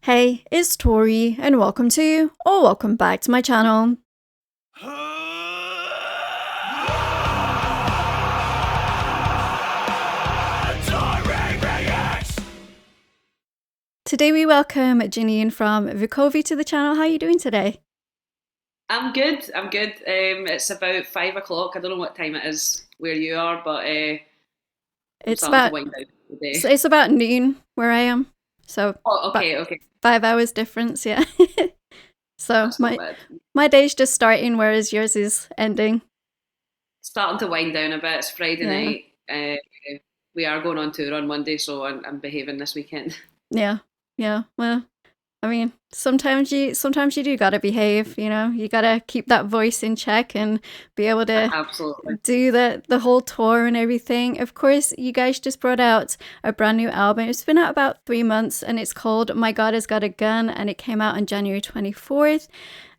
Hey, it's Tori, and welcome back to my channel. Today we welcome Janine from Vukovi to the channel. How are you doing today? I'm good. I'm good. It's about 5 o'clock. I don't know what time it is where you are, but I'm It's starting to about wind down the day. it's about noon where I am, so Oh, about okay, okay. 5 hours difference, yeah. So That's not my bad. my day's just starting, whereas yours is ending. Starting to wind down a bit. It's Friday Yeah, night. We are going on tour on Monday, so I'm behaving this weekend. yeah, yeah. Well, I mean, sometimes you do gotta behave, you gotta keep that voice in check and be able to Absolutely. do the whole tour and everything. Of course, you guys just brought out a brand new album. It's been out about 3 months and it's called My God Has Got a Gun, and it came out on January 24th.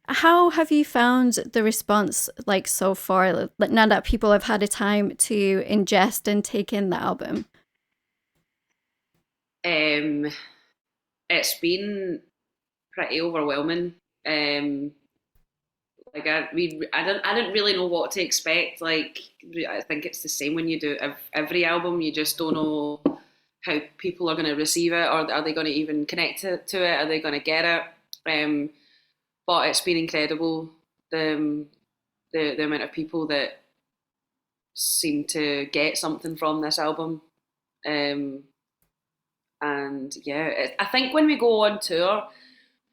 How have you found the response like so far, like, now that people have had a time to ingest and take in the album? Um, it's been pretty overwhelming. Um, I didn't really know what to expect. Like, I think it's the same when you do every album. You just don't know how people are going to receive it, or are they going to even connect to it? Are they going to get it? Um, but it's been incredible, the the amount of people that seem to get something from this album. Um, and yeah, I think when we go on tour,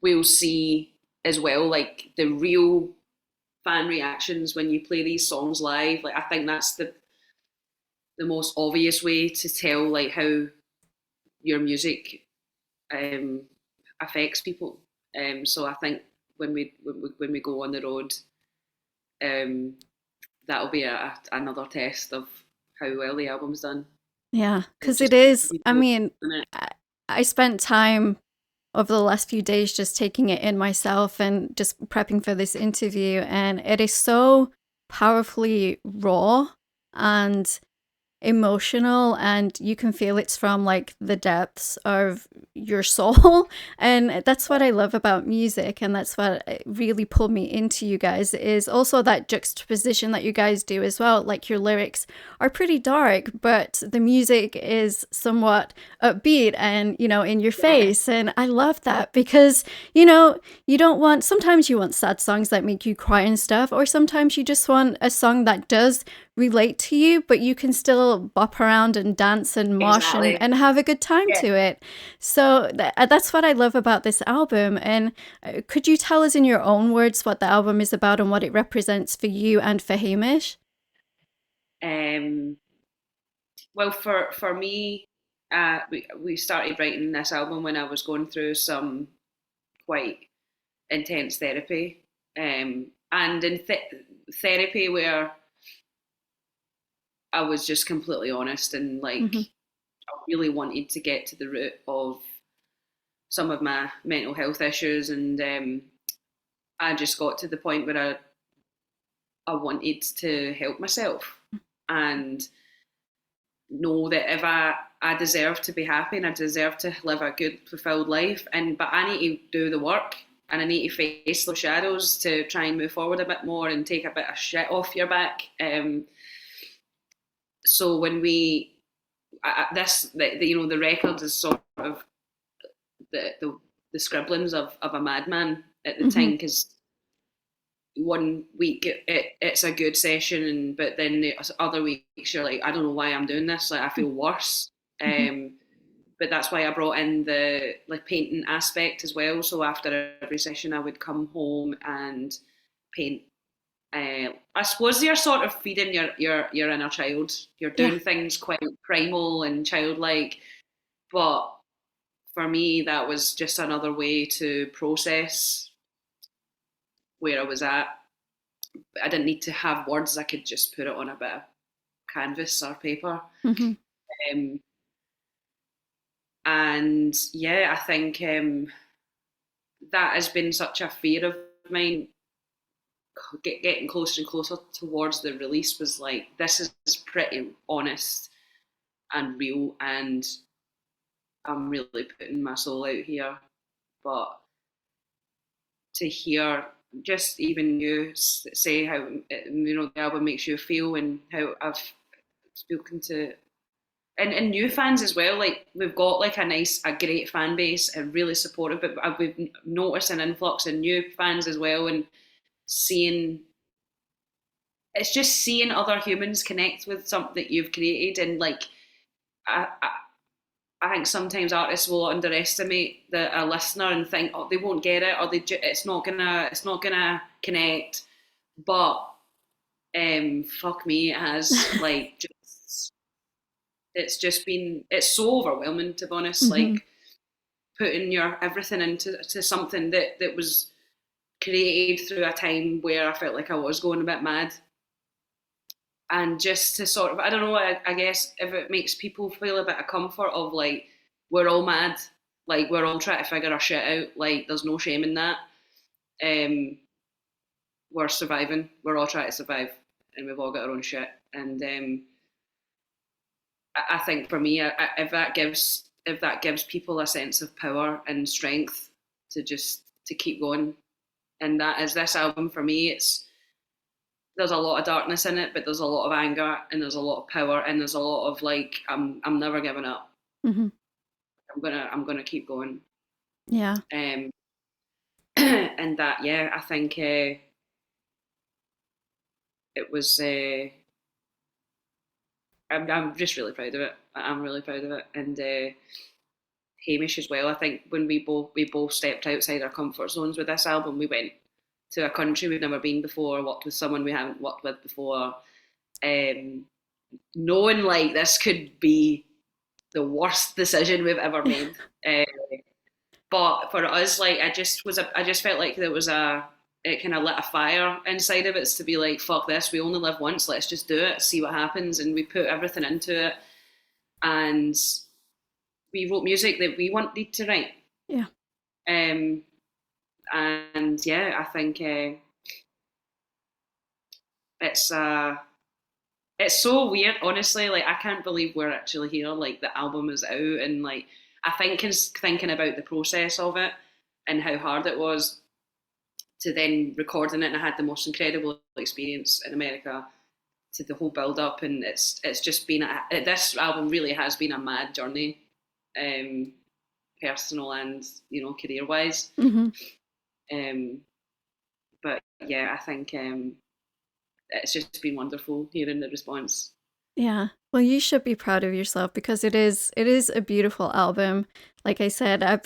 we'll see as well, like the real fan reactions when you play these songs live. Like, I think that's the most obvious way to tell like how your music um, affects people. So I think when we go on the road, um, that'll be another test of how well the album's done. Yeah, It's because it just is. I people mean, in it. I spent time over the last few days just taking it in myself and just prepping for this interview, and it is so powerfully raw and emotional, and you can feel it's from like the depths of your soul. And that's what I love about music, and that's what really pulled me into you guys, is also that juxtaposition that you guys do as well. Like, your lyrics are pretty dark, but the music is somewhat upbeat and, in your Yeah, face. And I love that because, you don't want, sometimes you want sad songs that make you cry and stuff, or sometimes you just want a song that does relate to you, but you can still bop around and dance and mosh and, exactly. and have a good time Yeah. to it. So that's what I love about this album. And could you tell us in your own words what the album is about and what it represents for you and for Hamish? Um, well, for me, we started writing this album when I was going through some quite intense therapy, and in therapy where I was just completely honest and like Mm-hmm. I really wanted to get to the root of some of my mental health issues, and I just got to the point where I wanted to help myself and know that if I deserve to be happy and I deserve to live a good fulfilled life, and but I need to do the work and I need to face those shadows to try and move forward a bit more and take a bit of shit off your back. So when we this the record is sort of the scribblings of a madman at the Mm-hmm. time, because one week it's a good session, and but then the other weeks you're like, I don't know why I'm doing this, like I feel worse. Mm-hmm. But that's why I brought in the like painting aspect as well. So after every session I would come home and paint. I suppose you're sort of feeding your inner child. You're Yeah. doing things quite primal and childlike, but for me that was just another way to process where I was at. I didn't need to have words. I could just put it on a bit of canvas or paper. Mm-hmm. Um, and yeah, I think that has been such a fear of mine. Getting closer and closer towards the release was like, this is pretty honest and real, and I'm really putting my soul out here. but to hear just even you say how the album makes you feel, and how I've spoken to and new fans as well. Like we've got like a great fan base and really supportive, but we've noticed an influx in new fans as well, and seeing it's just seeing other humans connect with something that you've created, and like I think sometimes artists will underestimate a listener and think, oh, they won't get it, or it's not gonna connect. But fuck me, it has like it's so overwhelming, to be honest. Mm-hmm. Like putting your everything into something that was created through a time where I felt like I was going a bit mad, and just to sort of, I don't know, I guess if it makes people feel a bit of comfort of like we're all mad, like we're all trying to figure our shit out, like there's no shame in that. Um, we're surviving, we're all trying to survive, and we've all got our own shit. And I think for me, if that gives people a sense of power and strength to keep going, and that is this album for me. There's a lot of darkness in it, but there's a lot of anger, and there's a lot of power, and there's a lot of like I'm never giving up. Mm-hmm. I'm gonna keep going. Yeah. And that, yeah, I think it was. I'm just really proud of it. I'm really proud of it, and Hamish as well. I think when we both stepped outside our comfort zones with this album, we went to a country we've never been before, worked with someone we haven't worked with before, knowing like this could be the worst decision we've ever made. But for us, like I just felt like it kind of lit a fire inside of us to be like, fuck this, we only live once, let's just do it, see what happens. And we put everything into it, and we wrote music that we wanted to write. Yeah. And yeah, I think it's so weird, honestly. Like I can't believe we're actually here. Like the album is out, and like I think is thinking about the process of it and how hard it was to then recording it. And I had the most incredible experience in America to the whole build up, and it's just been this album really has been a mad journey, personal and career wise. Mm-hmm. But yeah, I think it's just been wonderful hearing the response. Yeah. Well, you should be proud of yourself because it is a beautiful album. Like I said, I've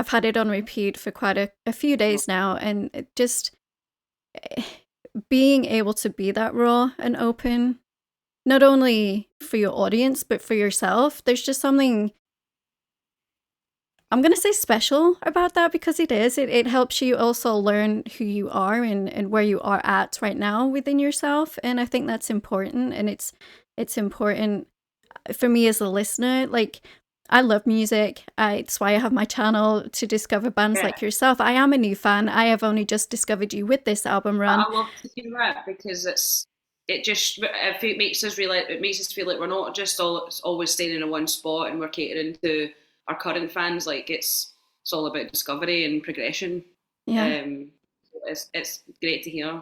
had it on repeat for quite a few days now, and it just being able to be that raw and open, not only for your audience but for yourself. There's just something, I'm going to say, special about that, because it is. It helps you also learn who you are and where you are at right now within yourself. And I think that's important. And it's important for me as a listener. Like, I love music. It's why I have my channel, to discover bands like yourself. I am a new fan. I have only just discovered you with this album run. I love to hear that, because it makes us feel like we're not just always staying in one spot and we're catering to our current fans. Like it's all about discovery and progression. Yeah. It's great to hear.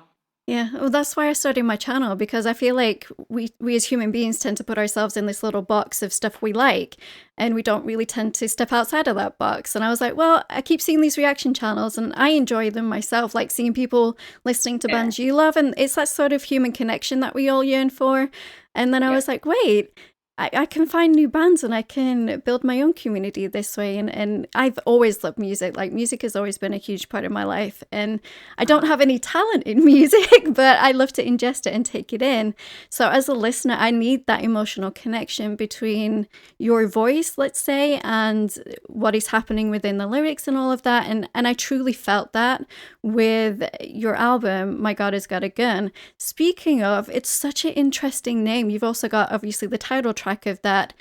Yeah, well, that's why I started my channel, because I feel like we as human beings tend to put ourselves in this little box of stuff we like, and we don't really tend to step outside of that box. And I was like, well, I keep seeing these reaction channels and I enjoy them myself, like seeing people listening to bands you love, and it's that sort of human connection that we all yearn for. And then I was like, wait, I can find new bands and I can build my own community this way. And I've always loved music. Like, music has always been a huge part of my life. And I don't have any talent in music, but I love to ingest it and take it in. So as a listener, I need that emotional connection between your voice, let's say, and what is happening within the lyrics and all of that. And I truly felt that with your album, My God Has Got a Gun. Speaking of, it's such an interesting name. You've also got, obviously, the title track of that.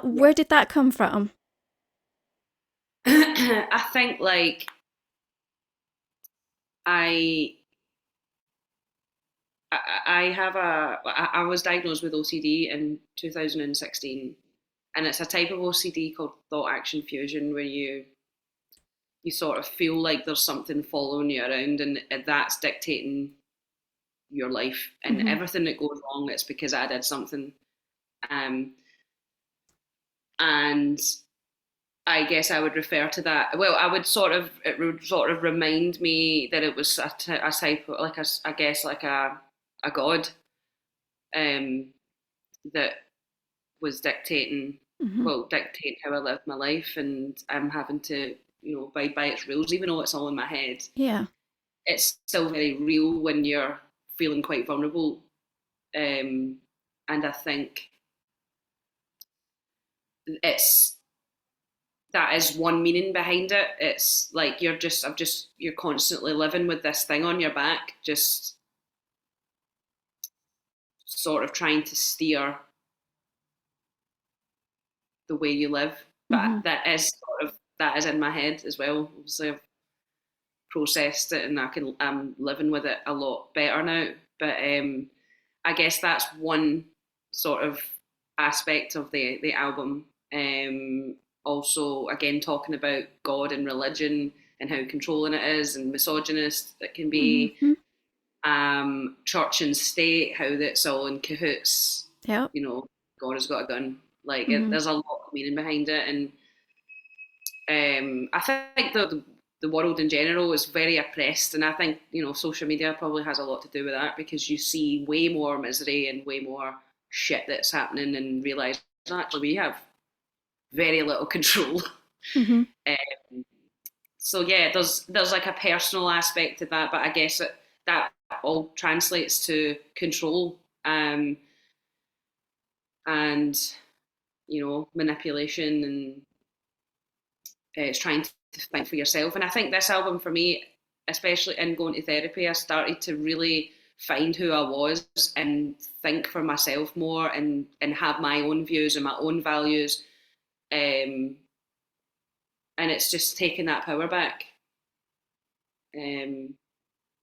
Where did that come from? I think like I was diagnosed with OCD in 2016, and it's a type of OCD called thought action fusion, where you sort of feel like there's something following you around, and that's dictating your life, and Mm-hmm. everything that goes wrong, it's because I did something. Um, and I guess I would refer to that. Well, it would sort of remind me that it was a type of, like I guess like a god, um, that was dictating, Mm-hmm. dictate how I live my life, and I'm having to, abide by its rules, even though it's all in my head. Yeah. It's still very real when you're feeling quite vulnerable, and I think it's that is one meaning behind it. It's like you're constantly living with this thing on your back, just sort of trying to steer the way you live. But Mm-hmm. that is in my head as well. Obviously, I've processed it, and I'm living with it a lot better now. But I guess that's one sort of aspect of the album. Also, again, talking about God and religion and how controlling it is and misogynist it can be. Mm-hmm. Church and state, how that's all in cahoots. Yep. God has got a gun. Like Mm-hmm. there's a lot of meaning behind it, and I think the world in general is very oppressed, and I think social media probably has a lot to do with that, because you see way more misery and way more shit that's happening, and realise actually we have very little control. Mm-hmm. um, so yeah, there's like a personal aspect to that, but I guess that all translates to control, and manipulation, and it's trying to think for yourself. And I think this album for me, especially in going to therapy, I started to really find who I was and think for myself more, and have my own views and my own values. Um, and it's just taking that power back. Um,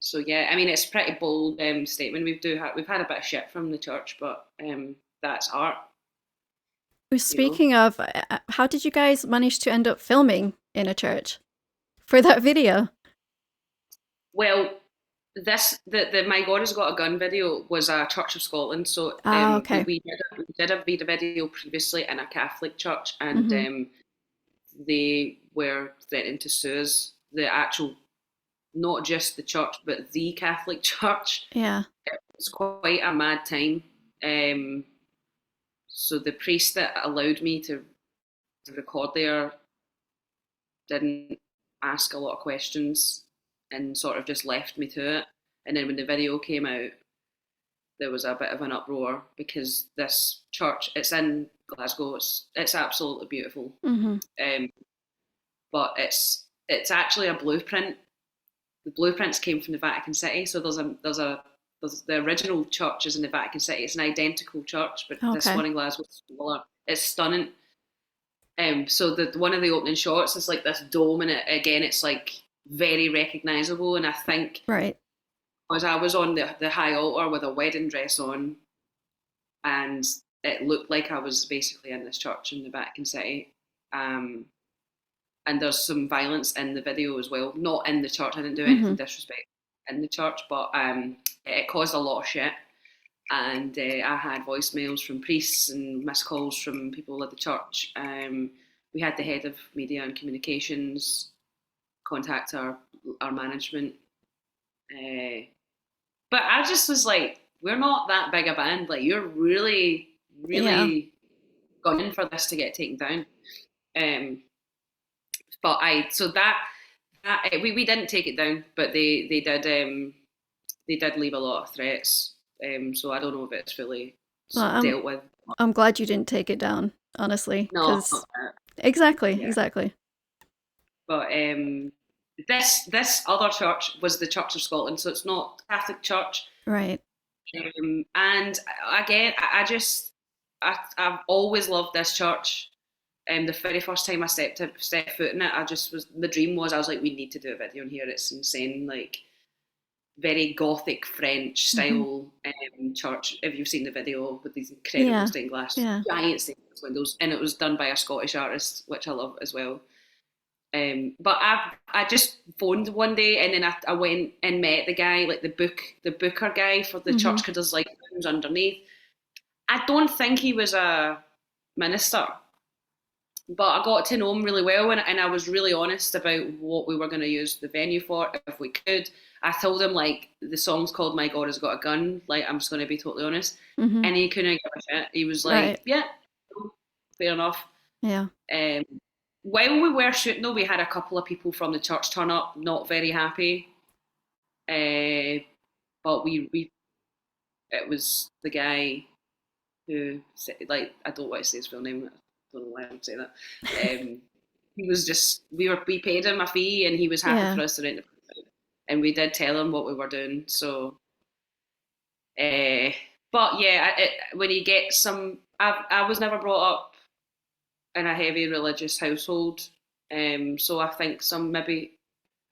so yeah, I mean, it's a pretty bold statement. We've had a bit of shit from the church, but that's art, you know. Speaking of, how did you guys manage to end up filming in a church for that video? Well, the My God Has Got a Gun video was a Church of Scotland. So Ah, okay. we did a video previously in a Catholic church, and Mm-hmm. they were threatening to sue us. The actual, not just the church, but the Catholic church. Yeah. It was quite a mad time. Um, so the priest that allowed me to record there didn't ask a lot of questions, and sort of just left me to it. And then when the video came out, there was a bit of an uproar, because this church, it's in Glasgow, it's absolutely beautiful, Mm-hmm. um, but it's actually a blueprint. The blueprints came from the Vatican City, so there's the original church is in the Vatican City. It's an identical church, but this Okay. one in Glasgow is smaller. It's stunning. So the one of the opening shots is like this dome, and it's like very recognisable. And I think, Right. as I was on the high altar with a wedding dress on, and it looked like I was basically in this church in the Vatican City. And there's some violence in the video as well. Not in the church. I didn't do Mm-hmm. anything disrespectful in the church, but it caused a lot of shit. And I had voicemails from priests and missed calls from people at the church. We had the head of media and communications contact our management. But I just was like, we're not that big a band. Like, you're really, Yeah. really gunning for this to get taken down. Um, but we didn't take it down, but they did leave a lot of threats. So I don't know if it's fully Well, dealt with. I'm glad you didn't take it down, honestly, No, because exactly, yeah. exactly. But this other church was the Church of Scotland, so it's not Catholic Church. Right. And again, I've always loved this church. The very first time I stepped foot in it, the dream was, I was like, we need to do a video in here. It's insane, like very gothic French Mm-hmm. style church. If you've seen the video with these incredible Yeah. stained glass, Yeah. giant stained glass windows, and it was done by a Scottish artist, which I love as well. But I just phoned one day, and then I went and met the guy, like the booker guy for the Mm-hmm. church, because there's like rooms underneath. I don't think he was a minister, but I got to know him really well, and I was really honest about what we were going to use the venue for if we could. I told him like the song's called "My God Has Got a Gun." Like, I'm just going to be totally honest, Mm-hmm. and he couldn't give a shit. He was Right. like, "Yeah, fair enough." Yeah. Um, while we were shooting, though, we had a couple of people from the church turn up, not very happy. But we it was the guy who said, like, I don't want to say his full name. I don't know why I'm saying that. He was just we paid him a fee, and he was happy Yeah. for us to rent the, and we did tell him what we were doing. So, uh, but yeah, when you get some, I was never brought up in a heavy religious household, so I think some maybe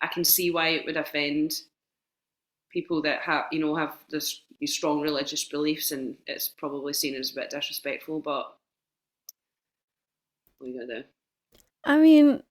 I can see why it would offend people that have this these strong religious beliefs, and it's probably seen as a bit disrespectful. But what are you gonna do? I mean,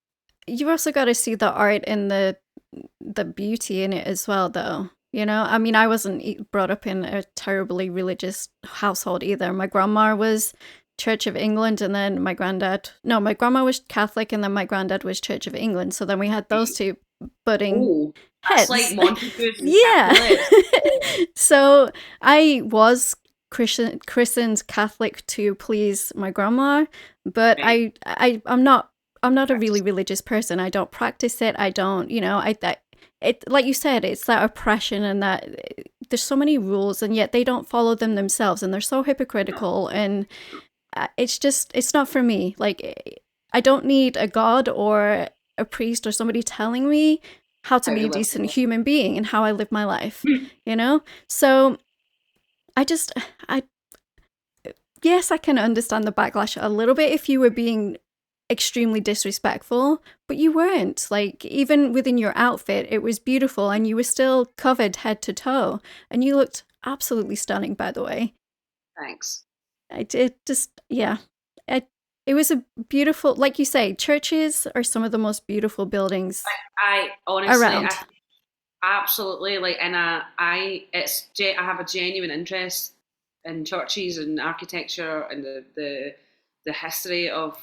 you've also got to see the art and the beauty in it as well, though. You know, I mean, I wasn't brought up in a terribly religious household either. My grandma was Church of England, and then my grandma was Catholic, and then my granddad was Church of England. So then we had those two butting Oh, that's like heads. Montagues and Yeah. Capulets. So I was christened Catholic to please my grandma, but Right. I'm not a really religious person. I don't practice it. I don't, it, like you said, it's that oppression, and that there's so many rules, and yet they don't follow them themselves, and they're so hypocritical, and it's not for me. Like, I don't need a god or a priest or somebody telling me how to How be to a live decent your human being and how I live my life, life. you know? So I just, I, yes, I can understand the backlash a little bit if you were being extremely disrespectful, but you weren't. Like, even within your outfit, it was beautiful, and you were still covered head to toe, and you looked absolutely stunning, by the way. Thanks. I did just, yeah. It, it was a beautiful, like you say, churches are some of the most beautiful buildings I honestly, around. absolutely like, and I have a genuine interest in churches and architecture and the history of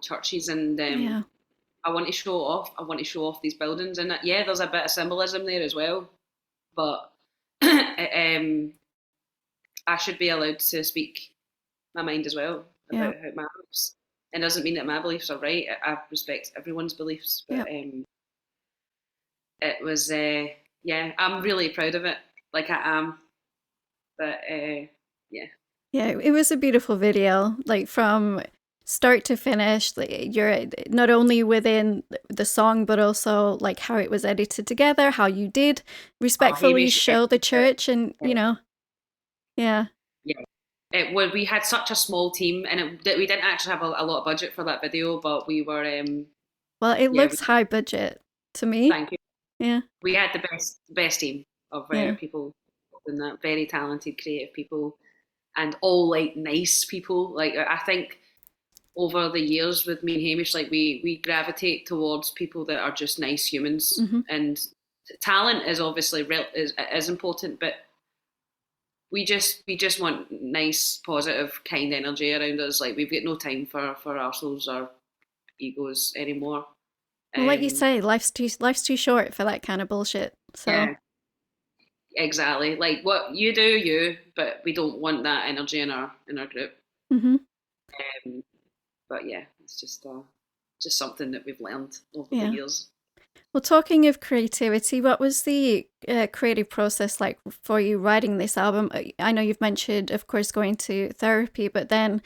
churches, and Yeah. I want to show off. I want to show off these buildings, and yeah, there's a bit of symbolism there as well. But I should be allowed to speak my mind as well Yeah. about how my beliefs. It doesn't mean that my beliefs are right. I respect everyone's beliefs, but Yeah. it was yeah. I'm really proud of it. Like, I am, but yeah. Yeah. It was a beautiful video, like from start to finish. Like, you're not only within the song, but also like how it was edited together, how you did Oh, respectfully Hamish, show the church, and, yeah. yeah. It was. We had such a small team, and we didn't actually have a lot of budget for that video, but we were. Well, it Yeah. looks high budget to me. Thank you. Yeah. We had the best team of Yeah. people, and that very talented, creative people, and all like nice people. Like, I think over the years with me and Hamish, like, we gravitate towards people that are just nice humans, Hmm. and talent is obviously is important, but we just want nice, positive, kind energy around us. Like, we've got no time for ourselves or egos anymore. Well, like you Um, say, life's too short for that kind of bullshit. So, yeah, exactly. Like, what you do, you, but we don't want that energy in our group. hmm Um, but yeah, it's just something that we've learned over the yeah. years. Well, talking of creativity, what was the creative process like for you writing this album? I know you've mentioned, of course, going to therapy, but then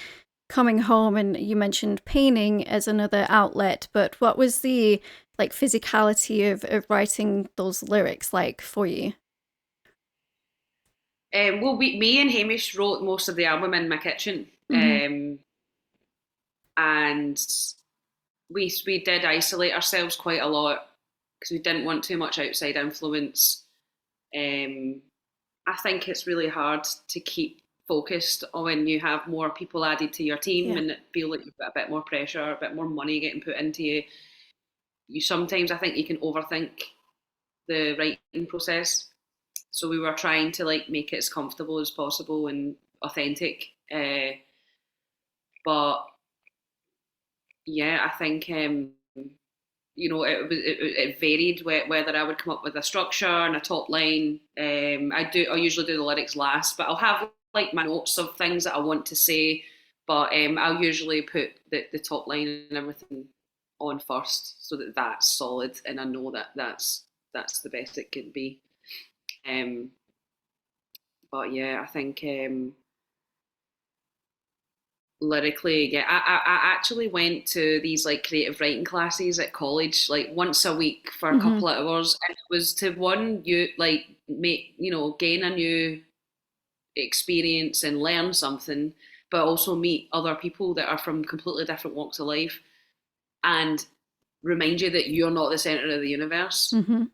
coming home, and you mentioned painting as another outlet. But what was the like physicality of writing those lyrics like for you? Well, me and Hamish wrote most of the album in my kitchen, Hmm. and we did isolate ourselves quite a lot because we didn't want too much outside influence. Um, I think it's really hard to keep focused when you have more people added to your team Yeah. and it feel like you've got a bit more pressure, a bit more money getting put into you. you sometimes, I think, you can overthink the writing process. So we were trying to like make it as comfortable as possible and authentic. But yeah, I think it varied whether I would come up with a structure and a top line. I usually do the lyrics last, but I'll have like my notes of things that I want to say. But I'll usually put the top line and everything on first, so that that's solid, and I know that that's the best it could be. Um, but yeah, I think lyrically, yeah, I actually went to these like creative writing classes at college like once a week for a Hmm. couple of hours, and it was to one, you like make, gain a new experience and learn something, but also meet other people that are from completely different walks of life, and remind you that you're not the center of the universe. Hmm.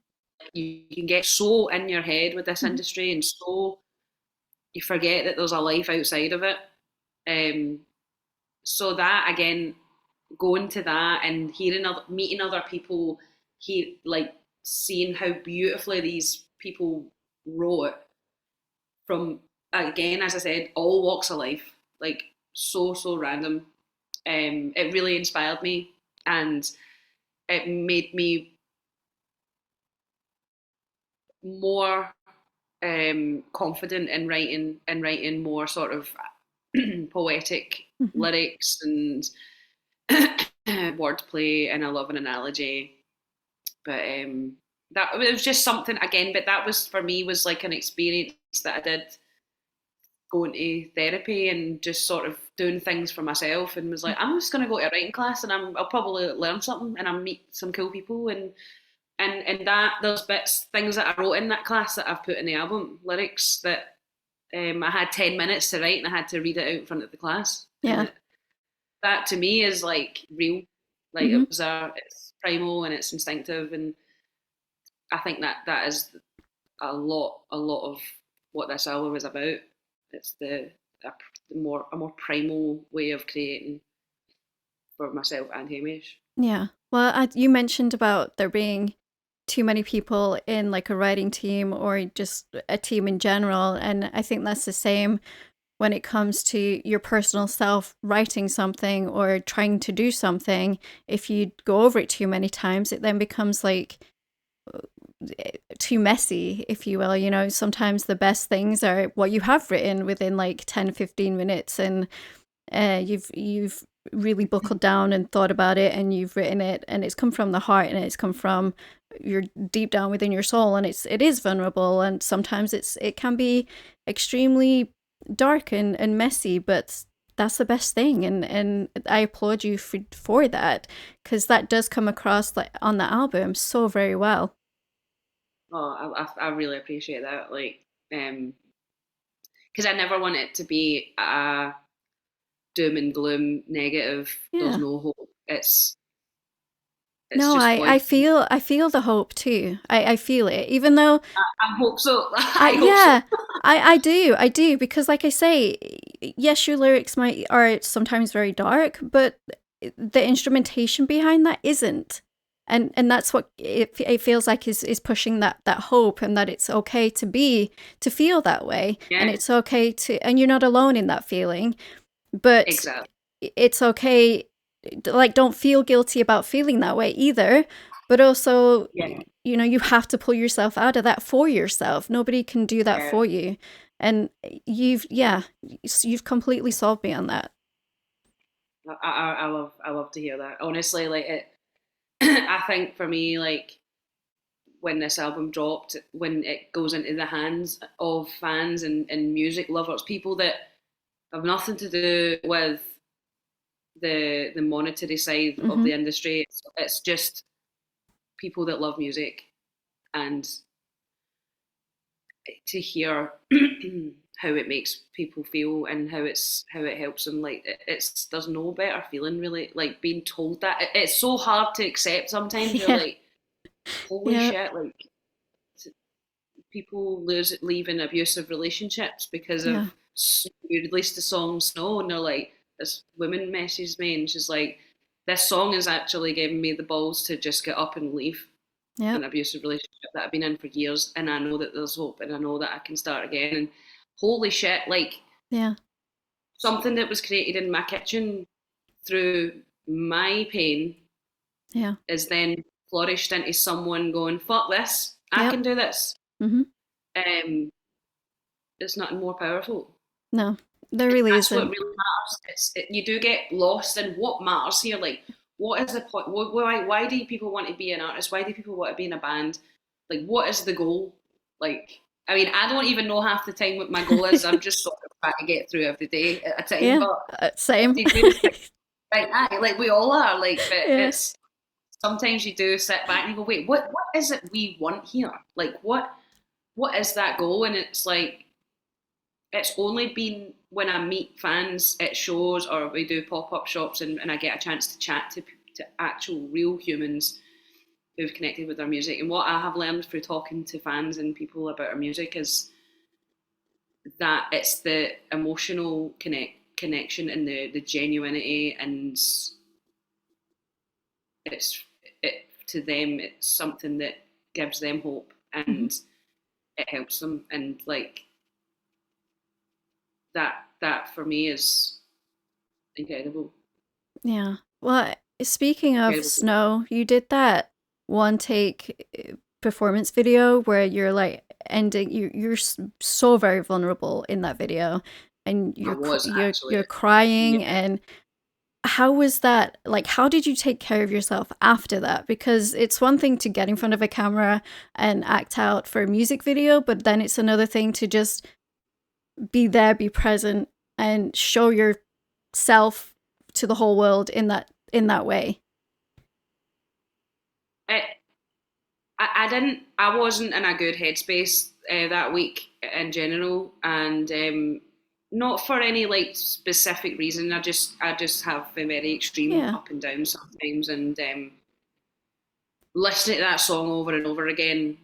You can get so in your head with this Hmm. industry, and so you forget that there's a life outside of it. um so that again, going to that and meeting other people, like seeing how beautifully these people wrote from, again, as I said, all walks of life, like so random. It really inspired me, and it made me more confident in writing more sort of poetic Hmm. lyrics and wordplay, and I love an analogy. But that it was just something again. But that was, for me, was like an experience that I did, going to therapy and just sort of doing things for myself, and was like, I'm just going to go to a writing class, and I'll probably learn something, and I'll meet some cool people, and that there's things that I wrote in that class that I've put in the album lyrics, that I had 10 minutes to write, and I had to read it out in front of the class, and Yeah. that to me is like real, like Hmm. it's primal and it's instinctive, and I think that that is a lot of what this album is about. It's a more primal way of creating for myself and Hamish. Yeah. Well, you mentioned about there being too many people in like a writing team or just a team in general. And I think that's the same when it comes to your personal self writing something or trying to do something. If you go over it too many times, it then becomes like too messy, if you will. You know, sometimes the best things are what you have written within like 10, 15 minutes, and you've really buckled down and thought about it, and you've written it, and it's come from the heart, and it's come from your deep down within your soul, and it is vulnerable, and sometimes it can be extremely dark and messy, but that's the best thing, and I applaud you for that, because that does come across like on the album so very well. Oh, I really appreciate that. Like, because I never want it to be a doom and gloom, negative. There's Yeah. no hope. It's No, just I joyful. feel the hope too. I feel it, even though I hope so. I I hope so. yeah, I do because like I say, yes, your lyrics might are sometimes very dark, but the instrumentation behind that isn't. And that's what it feels like is pushing that hope, and that it's okay to feel that way, and Yeah, it's okay to, and you're not alone in that feeling, but exactly. it's okay, like don't feel guilty about feeling that way either, but also Yeah, you have to pull yourself out of that for yourself. Nobody can do that yeah. for you, and you've completely solved me on that. I love to hear that. Honestly, like it. I think for me, like when this album dropped, when it goes into the hands of fans and music lovers, people that have nothing to do with the monetary side of Hmm. the industry. It's just people that love music, and to hear how it makes people feel and how it helps them. Like it's there's no better feeling really. Like being told that it's so hard to accept. Sometimes you're Yeah. like, holy Yeah. shit! Like people leave in abusive relationships because of, Yeah. you released the song Snow, and they're like, this woman messaged me and she's like, this song has actually given me the balls to just get up and leave Yep. an abusive relationship that I've been in for years, and I know that there's hope, and I know that I can start again. And holy shit, like Yeah. something that was created in my kitchen through my pain Yeah. is then flourished into someone going, "Fuck this, I Yep. can do this." Mm-hmm. Um, it's nothing more powerful. No, there really That's what isn't. really matters. You do get lost in what matters here. Like, what is the point? Why do people want to be an artist? Why do people want to be in a band? Like, what is the goal? Like, I mean, I don't even know half the time what my goal is. I'm just sort of trying to get through every day at a time. Yeah. But Same. if you really think, right now, like we all are, like, but Yeah. it's sometimes you do sit back and you go, wait, what is it we want here? Like, what is that goal? And it's like it's only been when I meet fans at shows or we do pop up shops and I get a chance to chat to actual real humans who've connected with our music. And what I have learned through talking to fans and people about our music is that it's the emotional connection and the genuinity, and it's it to them it's something that gives them hope Mm-hmm. and it helps them, and like that for me is incredible. Yeah. Well, speaking of Incredible. snow, you did that one take performance video where you're like ending so very vulnerable in that video, and I was actually, you're crying. yeah. And how was that? Like, how did you take care of yourself after that? Because it's one thing to get in front of a camera and act out for a music video, but then it's another thing to just be there, be present, and show yourself to the whole world in that way. It, I wasn't in a good headspace that week in general, and not for any like specific reason. I just have a very extreme Yeah. up and down sometimes, and listening to that song over and over again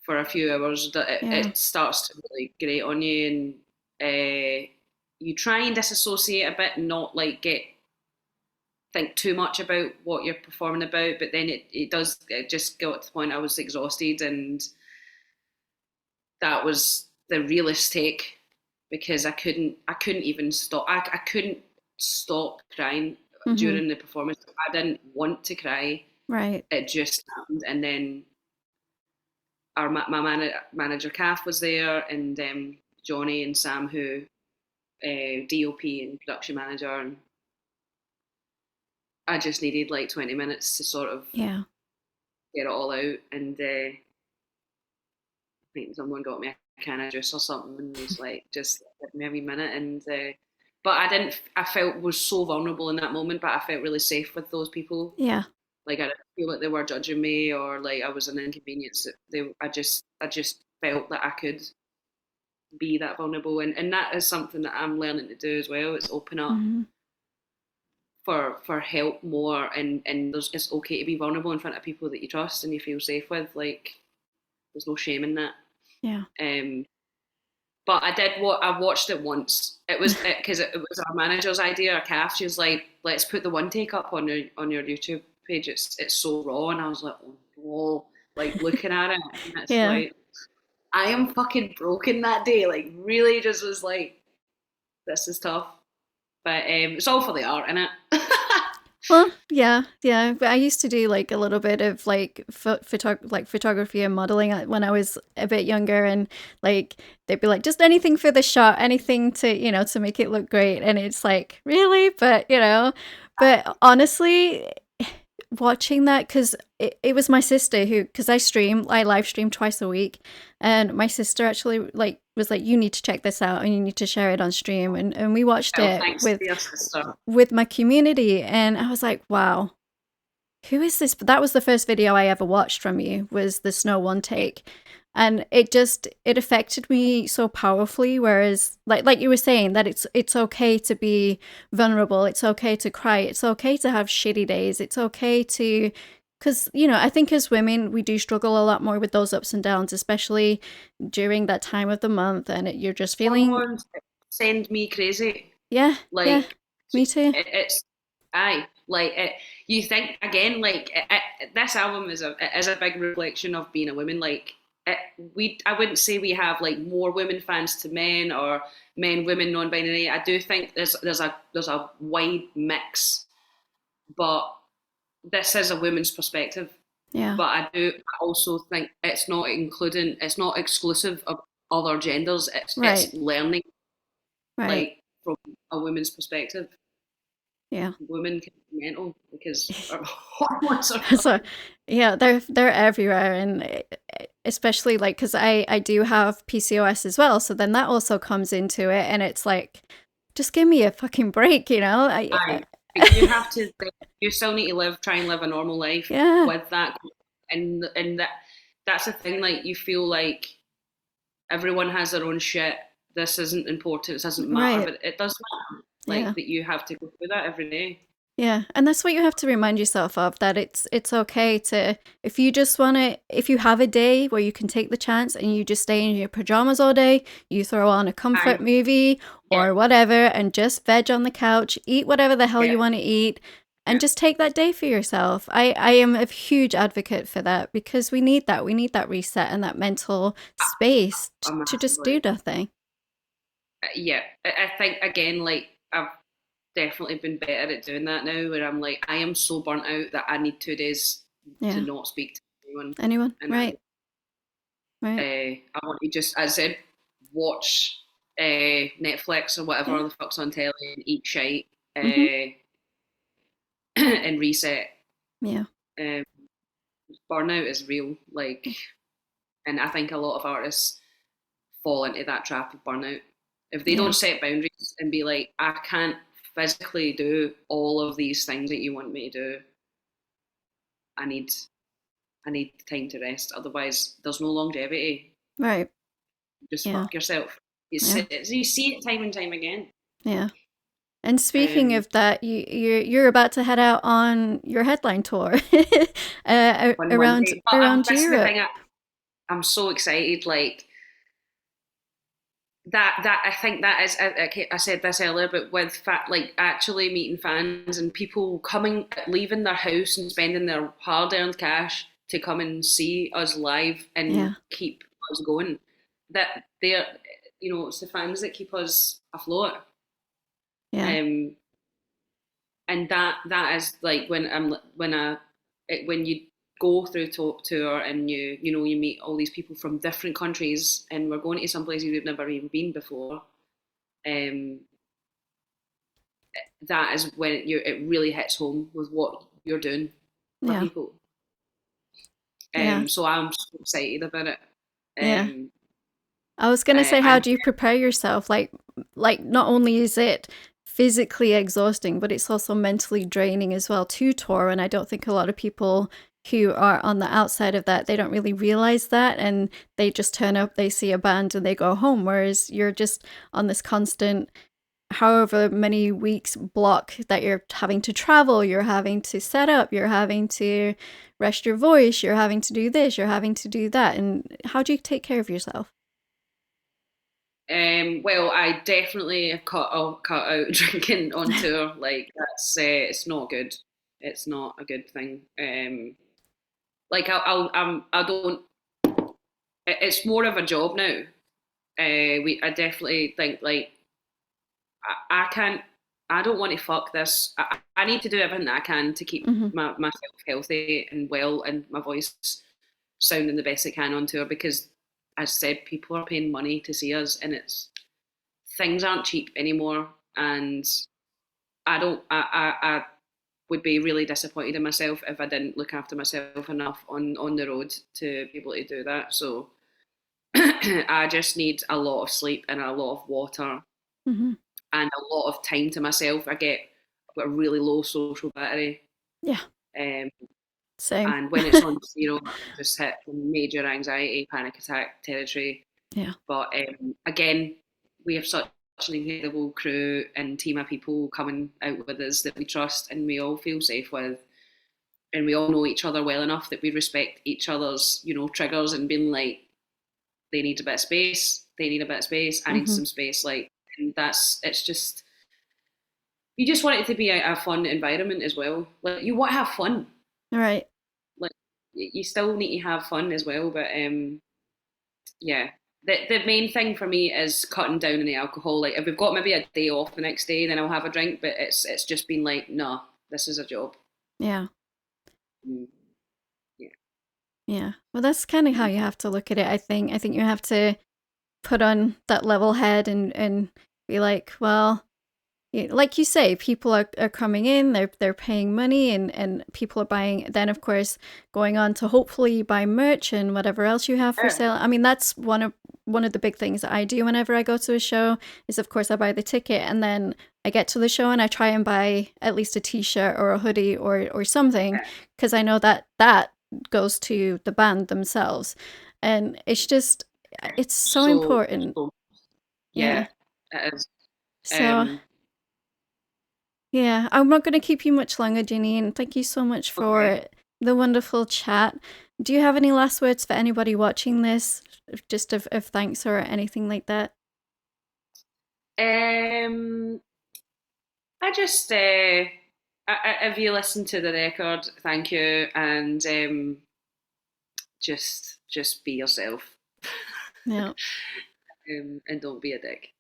for a few hours, Yeah. it starts to really grate on you, and you try and disassociate a bit, and not like get think too much about what you're performing about, but then it just got to the point I was exhausted, and that was the realest take because I couldn't even stop I couldn't stop crying Mm-hmm. during the performance. I didn't want to cry. Right. It just happened, and then manager Kath was there, and Johnny and Sam, who DOP and production manager, and I just needed like 20 minutes to sort of Yeah. get it all out, and I think someone got me a can of juice or something and was like, just give me a wee minute, and but I didn't. I felt was so vulnerable in that moment, but I felt really safe with those people. Yeah. Like I didn't feel like they were judging me or like I was an inconvenience. I just felt that I could be that vulnerable, and that is something that I'm learning to do as well. It's open up Mm-hmm. for help more, and it's okay to be vulnerable in front of people that you trust and you feel safe with. Like there's no shame in that. Yeah. Um, but I did what I watched it once. It was because it was our manager's idea. Kath, she was like, "Let's put the one take up on your YouTube page. It's so raw," and I was like, "Oh no!" Like looking at it, and it's Yeah. like I am fucking broken that day. Like really, just was like, "This is tough," but it's all for the art, innit? Well, yeah, yeah. But I used to do like a little bit of like photography and modeling when I was a bit younger, and like they'd be like, just anything for the shot, anything to to make it look great, and it's like really, but but honestly, watching that because it was my sister who because I live stream twice a week, and my sister actually like was like, you need to check this out and you need to share it on stream, and we watched Oh, it thanks, dear sister. with my community, and I was like, wow, who is this? But that was the first video I ever watched from you, was the snow one take, and it affected me so powerfully. Whereas like you were saying, that it's okay to be vulnerable, it's okay to cry, it's okay to have shitty days, it's okay to, because I think as women we do struggle a lot more with those ups and downs, especially during that time of the month, and you're just feeling. Hormones send me crazy. Yeah, yeah, Like me too. it's aye. Like you think again, like this album is a big reflection of being a woman. Like I wouldn't say we have like more women fans to men or men, women, non-binary. I do think there's a wide mix, but this is a woman's perspective. Yeah. But I also think it's not exclusive of other genders. It's Right. learning Right. like from a woman's perspective. Yeah. Women can be mental because our hormones are So yeah, they're everywhere, and especially like because I do have PCOS as well, so then that also comes into it, and it's like, just give me a fucking break, you know? aye. But you have to. You still need to try and live a normal life Yeah. with that, and that's the thing. Like you feel like everyone has their own shit. This isn't important. This doesn't matter, Right. but it does matter. Yeah. Like that, you have to go through that every day. Yeah, and that's what you have to remind yourself of, that it's okay to, if you just want to, if you have a day where you can take the chance and you just stay in your pajamas all day, you throw on a comfort Aye, movie yeah, or whatever and just veg on the couch, eat whatever the hell yeah, you want to eat, yeah. and just take that day for yourself. I am a huge advocate for that, because we need that. We need that reset and that mental space to just do Massively. nothing. Yeah, I think again, like I've definitely been better at doing that now. Where I'm like, I am so burnt out that I need 2 days to Yeah. not speak to anyone, Anyone? and Right. Right. I want to just, as I said, watch Netflix or whatever Yeah. the fuck's on telly and eat shite Mm-hmm. and reset. Yeah. Um, Burnout is real, like, and I think a lot of artists fall into that trap of burnout. If they Yeah. don't set boundaries and be like, I can't physically do all of these things that you want me to do, I need I need time to rest. Otherwise, there's no longevity. Right. Just Yeah. fuck yourself. Yeah. You see it time and time again. Yeah. And speaking Um, of that, you're about to head out on your headline tour on around Monday, but this is the Europe. thing. I'm so excited. Like that I think that is I said this earlier, but with like actually meeting fans and people coming leaving their house and spending their hard-earned cash to come and see us live and Yeah. keep us going, that they're, it's the fans that keep us afloat. Yeah. um and that is like when you go through Top Tour and you meet all these people from different countries, and we're going to some places we've never even been before. um that is when it really hits home with what you're doing for Yeah. people. Yeah. So I'm so excited about it. Yeah. um I was gonna say, how and do you prepare yourself? Like not only is it physically exhausting, but it's also mentally draining as well to tour. And I don't think a lot of people who are on the outside of that, they don't really realize that, and they just turn up, they see a band, and they go home. Whereas you're just on this constant, however many weeks block that you're having to travel, you're having to set up, you're having to rest your voice, you're having to do this, you're having to do that. And how do you take care of yourself? well, I definitely have cut out drinking on tour. Like that's it's not good. It's not a good thing. Like I don't. It's more of a job now. I definitely think like I can't. I don't want to fuck this. I need to do everything that I can to keep Hmm. myself healthy and well, and my voice sounding the best it can on tour, because, as I said, people are paying money to see us, and it's things aren't cheap anymore. And I don't. I would be really disappointed in myself if I didn't look after myself enough on the road to be able to do that. So I just need a lot of sleep and a lot of water Hmm. and a lot of time to myself. I've got a really low social battery. Yeah, Um, same. and when it's on zero, I just hit major anxiety, panic attack territory. Yeah, But again, we have such an incredible crew and team of people coming out with us that we trust and we all feel safe with. And we all know each other well enough that we respect each other's, triggers, and being like, they need a bit of space, they need a bit of space, I need hmm some space. Like, and it's just, you just want it to be a fun environment as well. Like you want to have fun. Right. Like you still need to have fun as well. But yeah, the main thing for me is cutting down on the alcohol. Like if we've got maybe a day off the next day, then I'll have a drink. But it's just been like, no, this is a job. Yeah. Mm, yeah. Yeah. Well, that's kind of how you have to look at it, I think. I think you have to put on that level head and be like, well, like you say, people are coming in, they're paying money, and people are buying, then of course going on to hopefully buy merch and whatever else you have for Yeah. sale. I mean, that's one of the big things that I do whenever I go to a show is, of course, I buy the ticket, and then I get to the show and I try and buy at least a t-shirt or a hoodie or something, because I know that that goes to the band themselves, and it's so important. So Yeah. yeah, it is. So Um, yeah, I'm not going to keep you much longer, Janine. Thank you so much okay. for the wonderful chat. Do you have any last words for anybody watching this? Just of thanks or anything like that? Um, I just, if you listen to the record, thank you, and just be yourself, Yeah. and don't be a dick.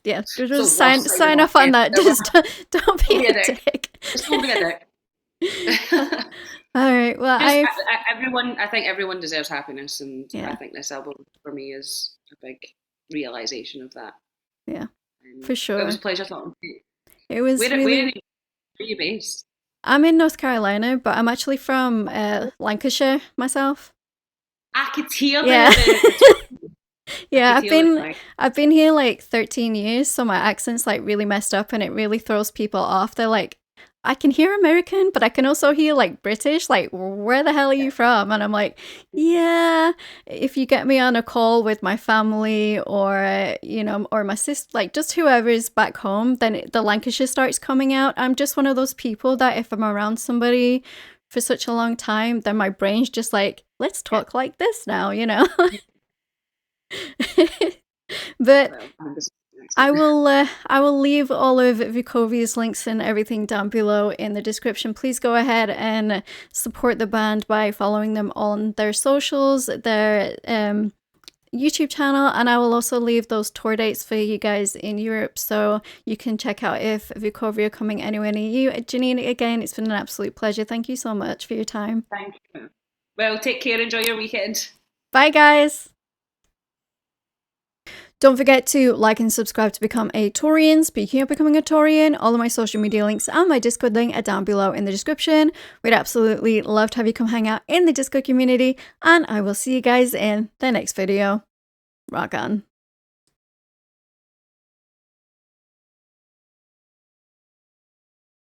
Yeah, It's the just worst signing sign off off on ever. that. Just don't Don't be be a a dick. dick. Just don't be a dick. All right. Well, Just everyone. I think everyone deserves happiness, and I yeah, think this album for me is a big realization of that. yeah, for It was sure. a pleasure talking to you. It was Where really. are you based? I'm in North Carolina, but I'm actually from Lancashire myself. I could hear Yeah. the I Yeah, could hear the I've been here like 13 years, so my accent's like really messed up and it really throws people off. They're like, I can hear American, but I can also hear like British. Like, where the hell are you from? And I'm like, yeah, if you get me on a call with my family or, or my sister, like just whoever's back home, then the Lancashire starts coming out. I'm just one of those people that if I'm around somebody for such a long time, then my brain's just like, let's Yeah. talk like this now, you know? But Well, I'm just I will leave all of Vukovi's links and everything down below in the description. Please go ahead and support the band by following them on their socials, their YouTube channel, and I will also leave those tour dates for you guys in Europe so you can check out if Vukovi are coming anywhere near you. Janine, again, it's been an absolute pleasure. Thank you so much for your time. thank you. Well, take care. Enjoy your weekend. Bye, guys. Don't forget to like and subscribe to become a Taurian. Speaking of becoming a Taurian, all of my social media links and my Discord link are down below in the description. We'd absolutely love to have you come hang out in the Discord community, and I will see you guys in the next video. Rock on.